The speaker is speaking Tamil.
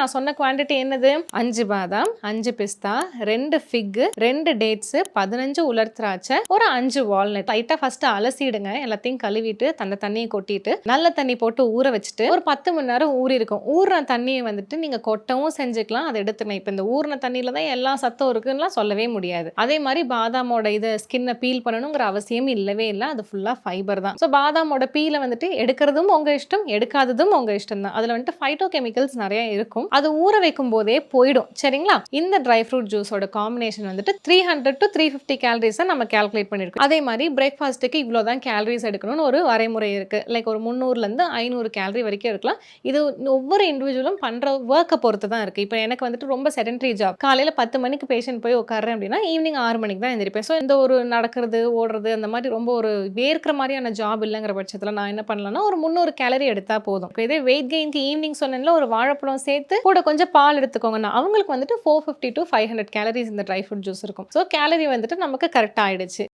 நான் சொன்ன குவாண்டிட்டி என்னது? 5 பாதாம், 5 பிஸ்தா, 2 ஃபிக், 2 டேட்ஸ், 15 உலர் திராட்சை, ஒரு 5 வால்நட். லைட்டா ஃபர்ஸ்ட் அலசிடுங்க. எல்லாத்தையும் கழுவிட்டு அந்த தண்ணியை கொட்டிட்டு நல்ல தண்ணி போட்டு ஊற வச்சுட்டு ஒரு 10 மணி நேரம் ஊறி இருக்கும். ஊறின தண்ணியை வந்துட்டு நீங்க கொட்டவும் செஞ்சுக்கலாம், அதை எடுத்துக்கலாம். இப்போ இந்த ஊறின தண்ணியில தான் எல்லா சத்தும் இருக்குன்னா சொல்லவே முடியாது. அதே மாதிரி பாதாமோட இதை ஸ்கின்னை பீல் பண்ணணுங்கிற அவசியம் இல்லவே இல்லை. அது ஃபுல்லா ஃபைபர் தான். ஸோ பாதாமோட பீலை வந்துட்டு எடுக்கிறதும் உங்க இஷ்டம், எடுக்காததும் உங்க இஷ்டம் தான். அதுல வந்துட்டு ஃபைட்டோ கெமிக்கல்ஸ் நிறைய இருக்கும். அது ஊற வைக்கும் போதே போயிடும். சரிங்களா? இந்த ட்ரை ஃப்ரூட் ஜூஸோட காம்பினேஷன் வந்துட்டு 300 to 350 கேலரிஸை நம்ம கால்குலேட் பண்ணிருக்கோம். அதே மாதிரி பிரேக்ஃபாஸ்ட்டுக்கு இவ்வளோதான் கேலரிஸ் எடுக்கணும்னு ஒரு வரைமுறை இருக்கு. லைக் ஒரு 300 500 கேலரி வரைக்கும் இருக்கலாம். இது ஒவ்வொரு இண்டிவிஜுவலும் பண்ற ஒர்க்கை பொறுத்து தான் இருக்கு. இப்போ எனக்கு வந்துட்டு ரொம்ப செடன்ட்ரி ஜாப். காலையில 10 மணிக்கு பேஷண்ட் போய் உட்கார்றேன் அப்படின்னா ஈவினிங் 6 மணிக்கு தான் எந்திரிப்பேன். ஸோ இந்த ஒரு நடக்கிறது, ஓடுறது அந்த மாதிரி ரொம்ப ஒரு வேர்க்கிற மாதிரியான ஜாப் இல்லைங்கிற பட்சத்தில் நான் என்ன பண்ணலாம்னா ஒரு 300 கேலரி எடுத்தா போதும். இப்போ இதே வெயிட் கெயின்க்கு ஈவினிங் சொன்னேன்ல ஒரு வாழைப்பழம் சேர்த்து கூட கொஞ்சம் பால் எடுத்துக்கோங்கன்னா அவங்களுக்கு வந்துட்டு 450 to 500 கேலரிஸ் இந்த ட்ரை ஃப்ரூட் ஜூஸ் இருக்கும். ஸோ கேலரி வந்துட்டு நமக்கு கரெக்டாக ஆயிடுச்சு.